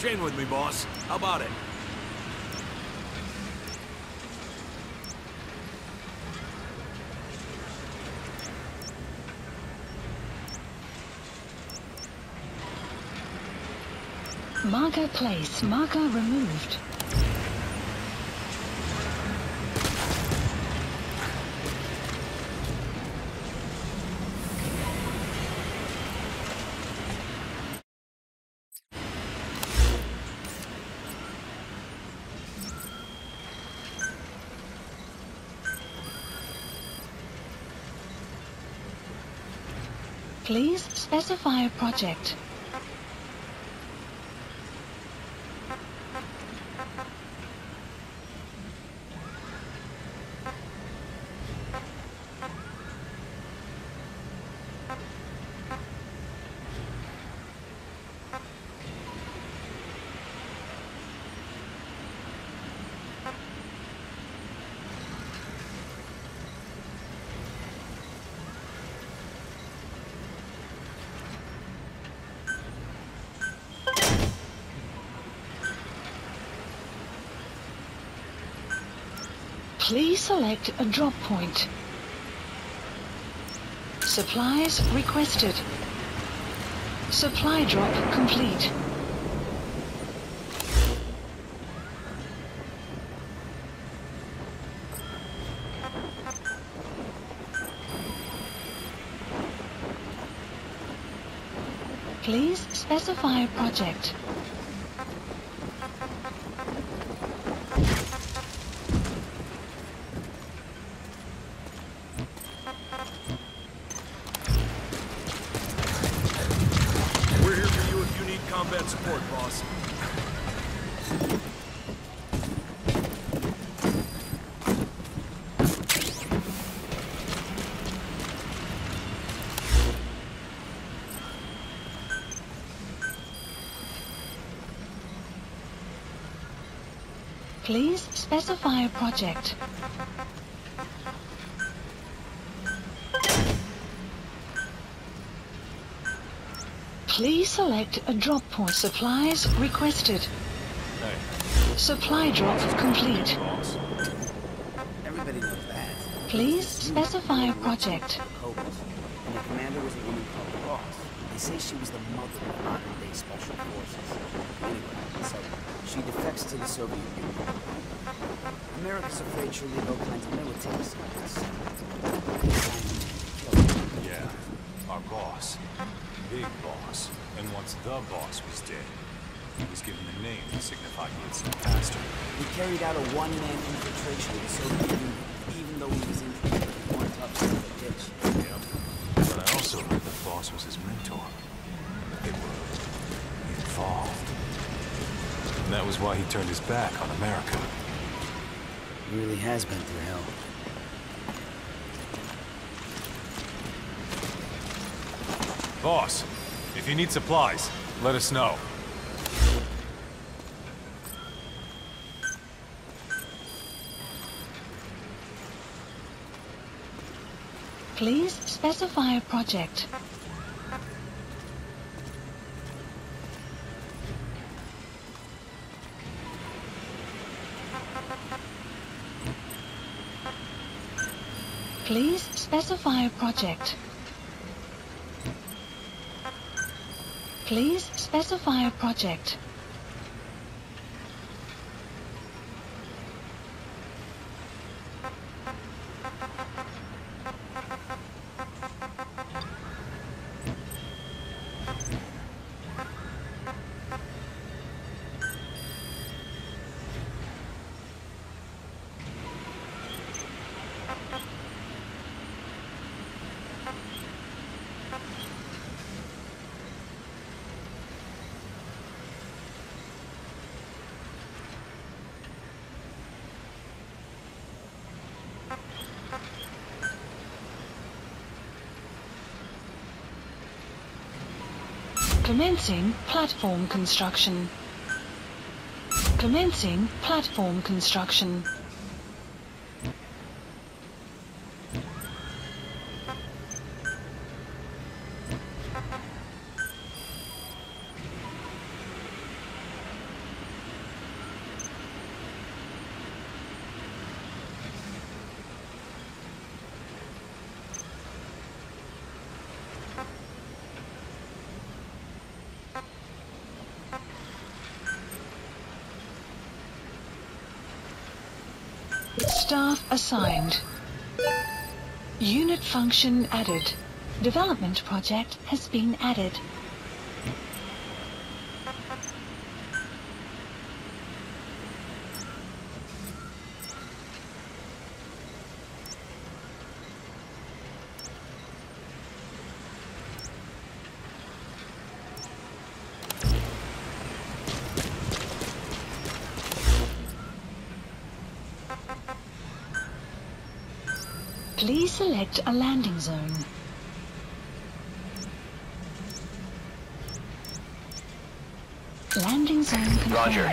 Train with me, boss. How about it? Marker placed. Marker removed. Please specify a project. Please select a drop point. Supplies requested. Supply drop complete. Please specify a project. Combat support, boss. Please specify a project. Please select a drop point. Supplies requested. Hey. Supply drop complete. Boss. Everybody knows that. Please specify a project. And the commander was a woman called Ross. They say she was the mother of modern-day special forces. Anyway, so she defects to the Soviet Union. America's afraid she'll leave all kinds of military secrets. Yeah, our boss. Big boss. And once the boss was dead, he was given a name to signify he had some faster. He carried out a one-man infiltration of the Soviet Union, even though he was infiltrated with one tough son of a bitch. Yep. But I also heard the boss was his mentor. They were involved. And that was why he turned his back on America. He really has been through hell. Boss, if you need supplies, let us know. Please specify a project. Please specify a project. Please specify a project. Commencing platform construction. Commencing platform construction. Staff assigned. Unit function added. Development project has been added. Please select a landing zone. Landing zone confirmed. Roger.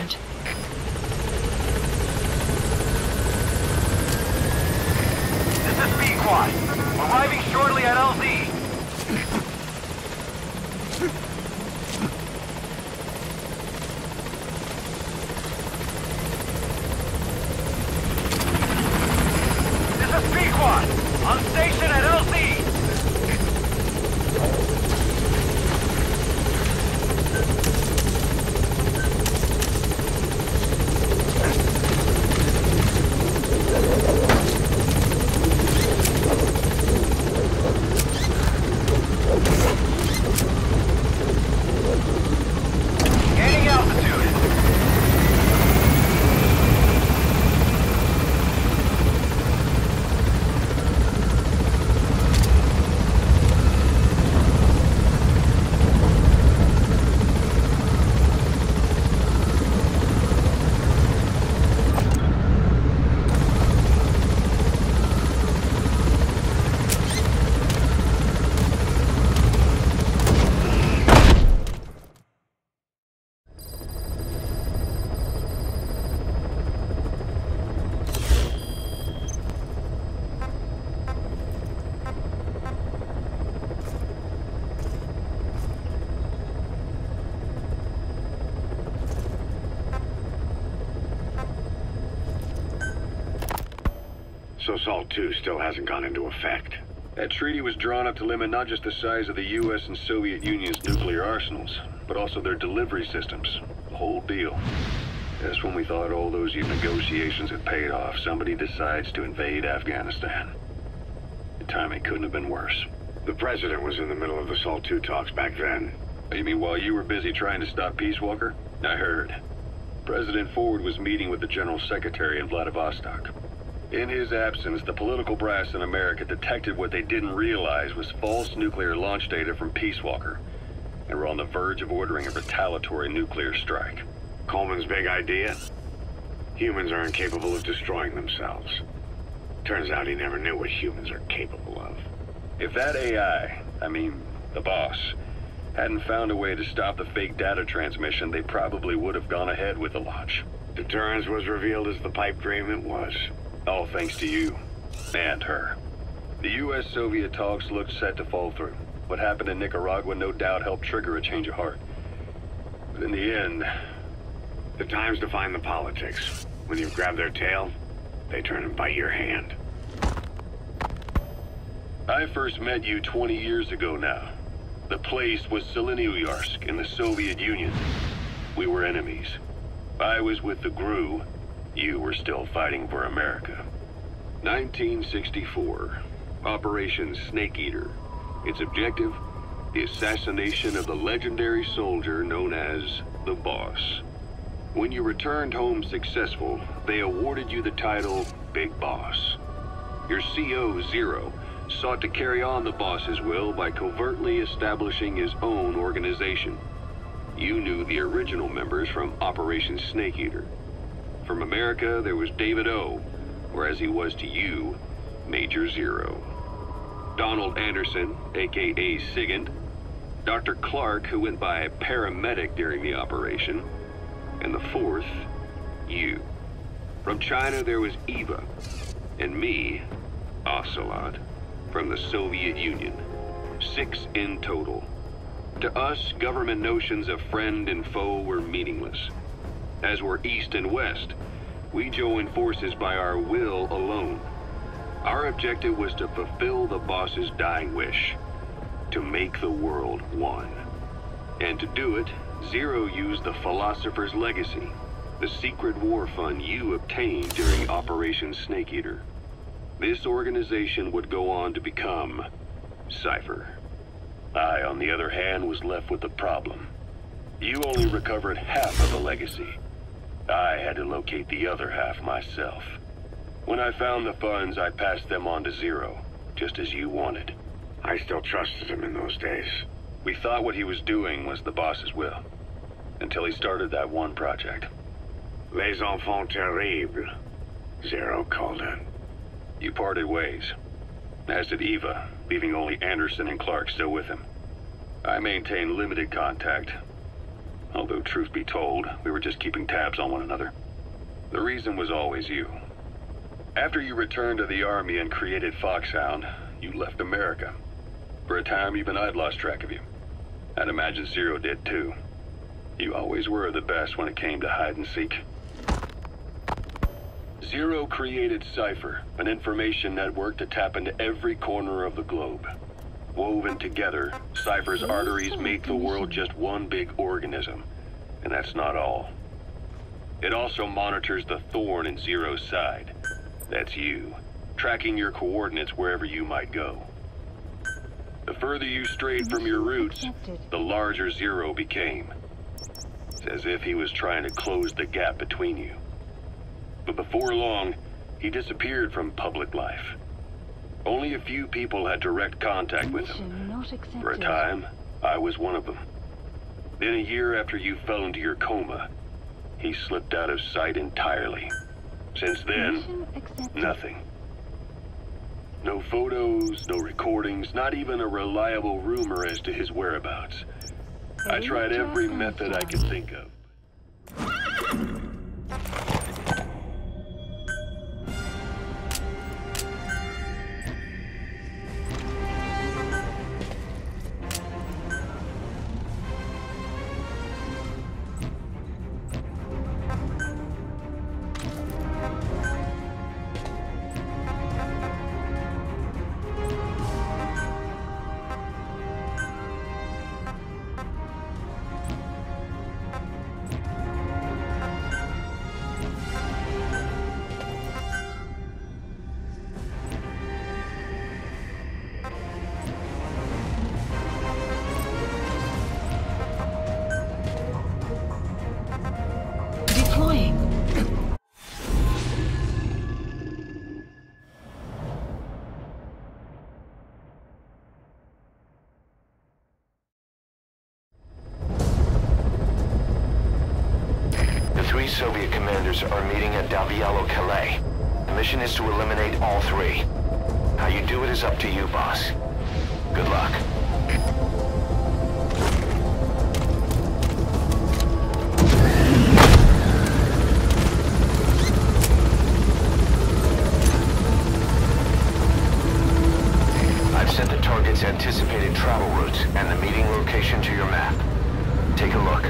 This is B-Quad. Arriving shortly at LZ. This is B-Quad. On station at LZ. Gaining altitude. So SALT II still hasn't gone into effect. That treaty was drawn up to limit not just the size of the US and Soviet Union's nuclear arsenals, but also their delivery systems. The whole deal. Just when we thought all those negotiations had paid off, somebody decides to invade Afghanistan. The timing couldn't have been worse. The president was in the middle of the SALT II talks back then. You mean while you were busy trying to stop Peace Walker? I heard. President Ford was meeting with the General Secretary in Vladivostok. In his absence, the political brass in America detected what they didn't realize was false nuclear launch data from Peace Walker, and were on the verge of ordering a retaliatory nuclear strike. Coleman's big idea? Humans are incapable of destroying themselves. Turns out he never knew what humans are capable of. If that AI, the boss, hadn't found a way to stop the fake data transmission, they probably would have gone ahead with the launch. Deterrence was revealed as the pipe dream it was. All thanks to you. And her. The US-Soviet talks looked set to fall through. What happened in Nicaragua no doubt helped trigger a change of heart. But in the end, the time's to find the politics. When you've grabbed their tail, they turn and bite your hand. I first met you 20 years ago now. The place was Selenouyarsk in the Soviet Union. We were enemies. I was with the GRU. You were still fighting for America. 1964. Operation Snake Eater. Its objective? The assassination of the legendary soldier known as the Boss. When you returned home successful, they awarded you the title Big Boss. Your CO, Zero, sought to carry on the boss's will by covertly establishing his own organization. You knew the original members from Operation Snake Eater. From America, there was David O, or as he was to you, Major Zero. Donald Anderson, aka Sigint. Dr. Clark, who went by paramedic during the operation. And the fourth, you. From China, there was Eva. And me, Ocelot, from the Soviet Union. 6 in total. To us, government notions of friend and foe were meaningless. As were East and West, we joined forces by our will alone. Our objective was to fulfill the boss's dying wish, to make the world one. And to do it, Zero used the philosopher's legacy, The secret war fund you obtained during Operation Snake Eater. This organization would go on to become Cypher. I, on the other hand, was left with a problem. You only recovered half of the legacy. I had to locate the other half myself. When I found the funds, I passed them on to Zero, just as you wanted. I still trusted him in those days. We thought what he was doing was the boss's will, until he started that one project. Les enfants terribles, Zero called it. You parted ways, as did Eva, leaving only Anderson and Clark still with him. I maintained limited contact, although truth be told, we were just keeping tabs on one another. The reason was always you. After you returned to the Army and created Foxhound, you left America. For a time, even I'd lost track of you. I'd imagine Zero did too. You always were the best when it came to hide and seek. Zero created Cypher, an information network to tap into every corner of the globe. Woven together, Cypher's arteries make the world just one big organism. And that's not all. It also monitors the thorn in Zero's side. That's you, tracking your coordinates wherever you might go. The further you strayed from your roots, the larger Zero became. It's as if he was trying to close the gap between you. But before long, he disappeared from public life. Only a few people had direct contact with him. For a time, I was one of them. Then a year after you fell into your coma, he slipped out of sight entirely. Since then, nothing. No photos, no recordings, not even a reliable rumor as to his whereabouts. I tried every method I could think of. Soviet commanders are meeting at Calais. The mission is to eliminate all three. How you do it is up to you, boss. Good luck. I've sent the target's anticipated travel routes and the meeting location to your map. Take a look.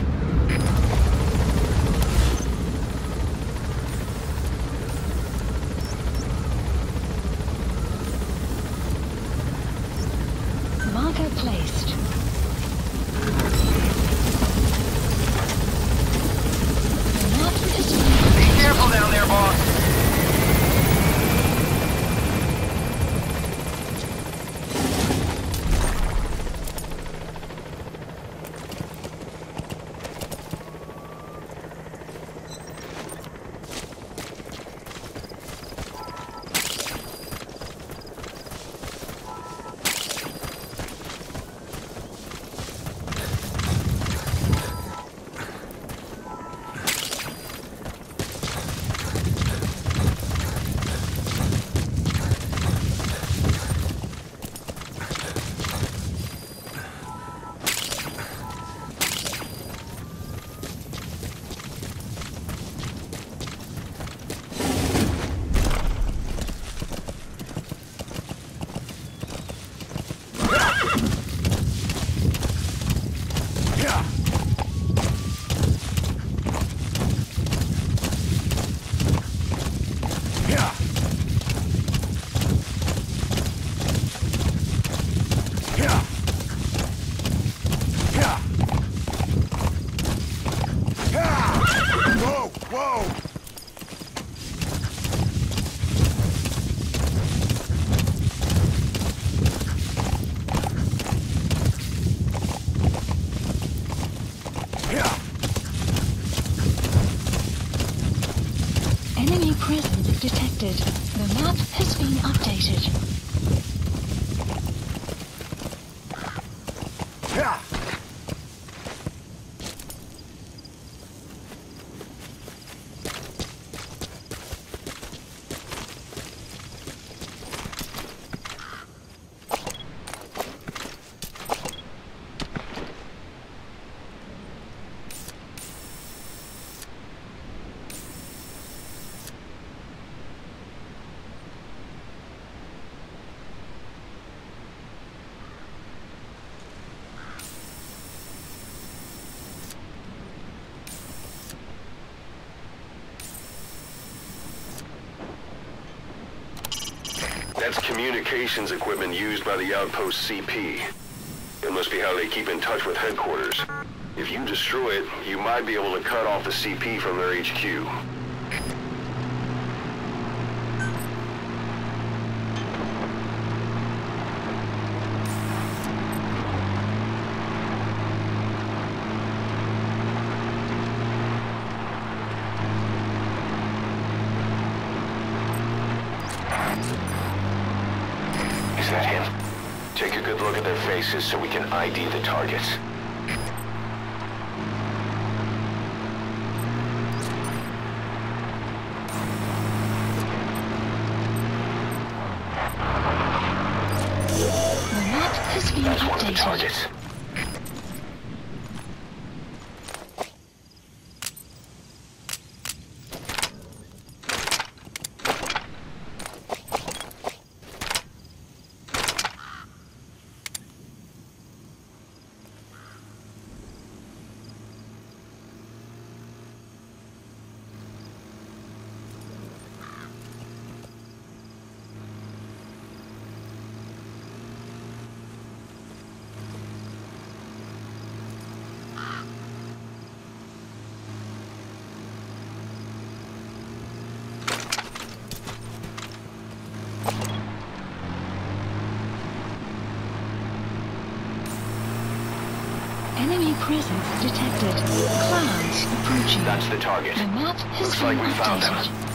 Marker placed. Be careful down there, boss. That's communications equipment used by the outpost CP. It must be how they keep in touch with headquarters. If you destroy it, you might be able to cut off the CP from their HQ. Is that him? Take a good look at their faces so we can ID the targets. The map has been That's one of the updated. targets. Enemy presence detected. Clouds approaching. That's the target. The map has Looks been like we found updated. him.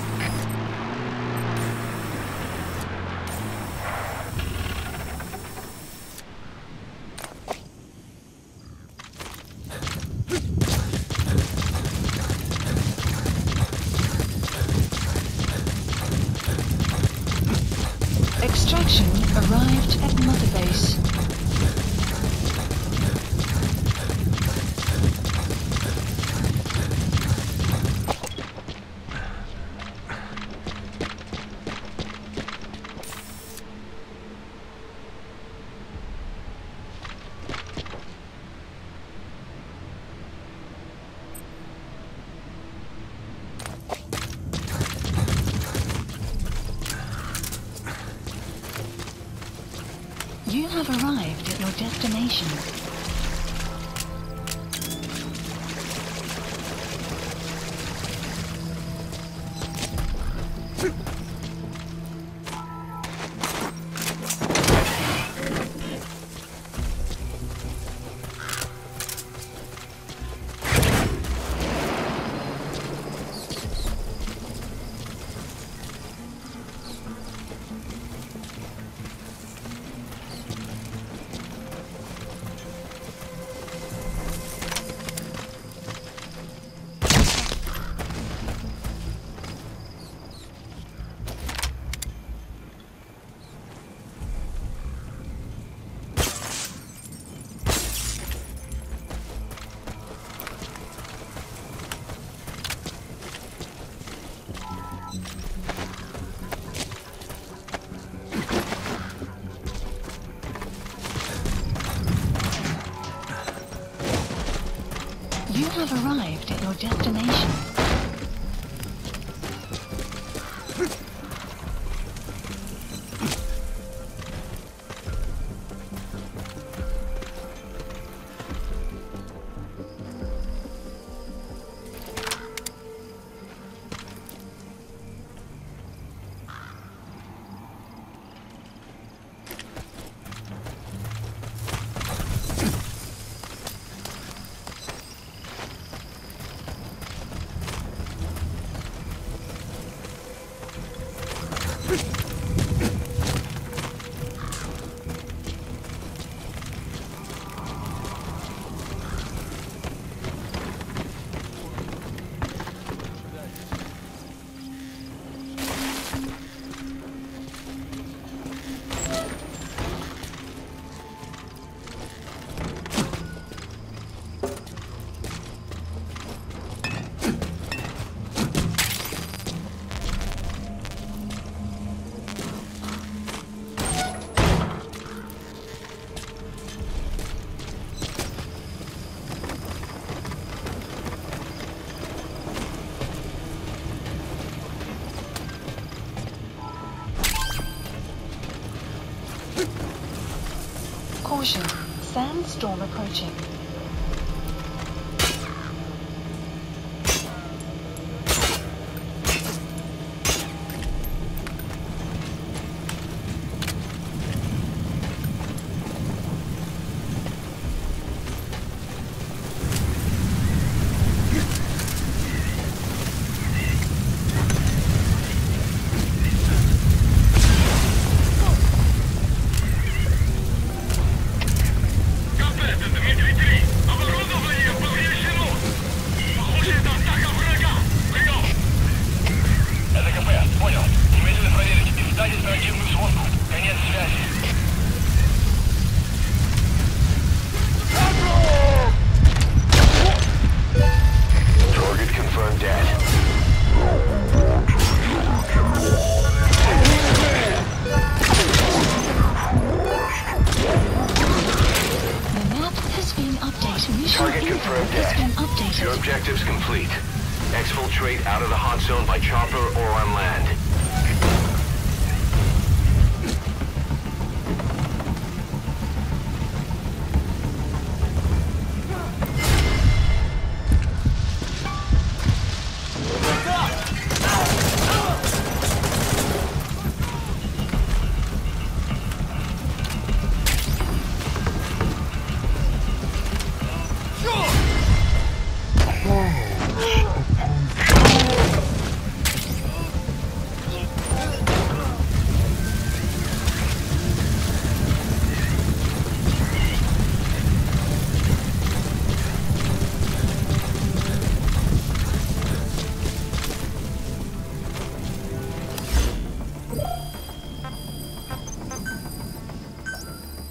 Extraction arrived at Mother Base. You have arrived at your destination. You have arrived at your destination. Caution. Sandstorm approaching. Target confirmed dead. Your objective's complete. Exfiltrate out of the hot zone by chopper or on land.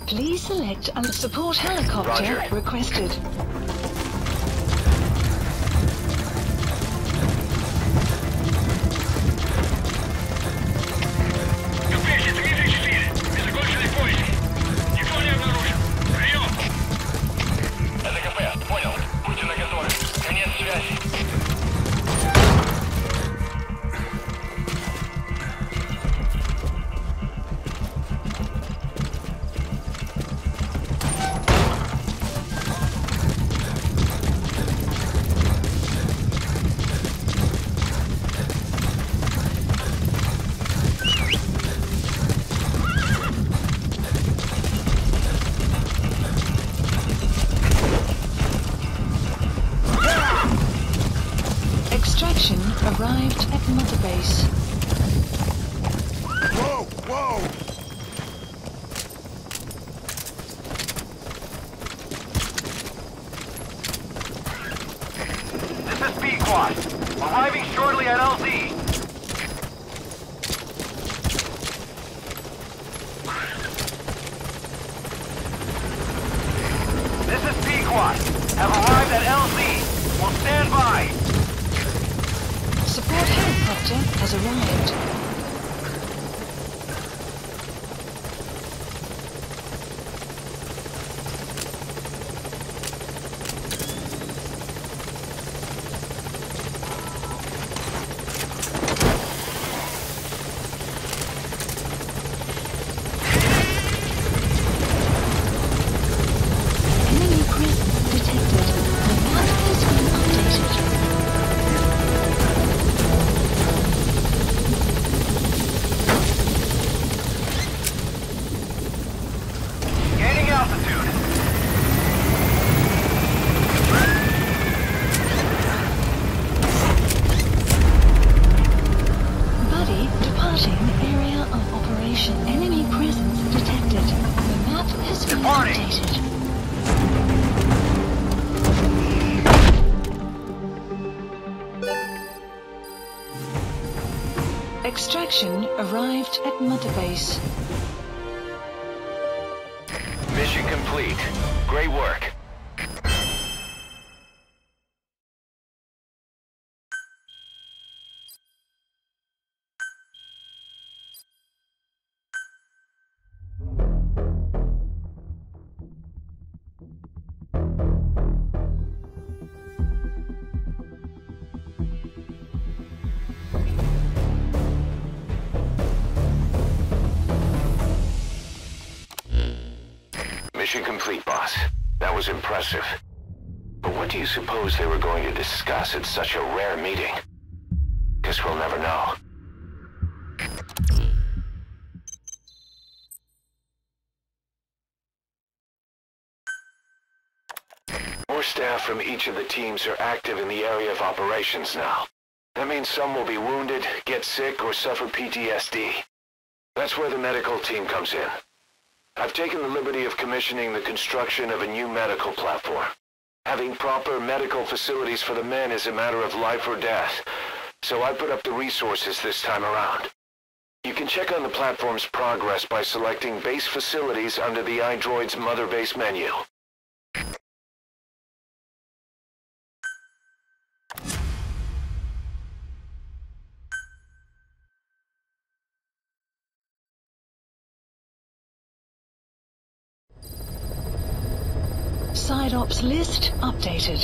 Please select a support helicopter Roger. requested. Extraction arrived at Mother Base. Whoa! Whoa! This is B-Quad. Arriving shortly at LZ. This is B-Quad. Have arrived at LZ. Will stand by. Support helicopter has arrived. Enemy presence detected. The map has been updated. Gaining altitude. Buddy departing area of operation. Enemy presence detected. The map has been Departing. updated. Extraction arrived at Mother Base. Mission complete. Great work. Mission complete, boss. That was impressive. But what do you suppose they were going to discuss at such a rare meeting? Guess we'll never know. More staff from each of the teams are active in the area of operations now. That means some will be wounded, get sick, or suffer PTSD. That's where the medical team comes in. I've taken the liberty of commissioning the construction of a new medical platform. Having proper medical facilities for the men is a matter of life or death, so I put up the resources this time around. You can check on the platform's progress by selecting base facilities under the iDroid's Mother Base menu. Side ops list updated.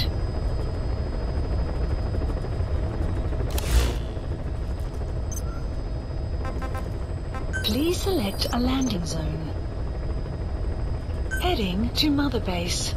Please select a landing zone. Heading to Mother Base.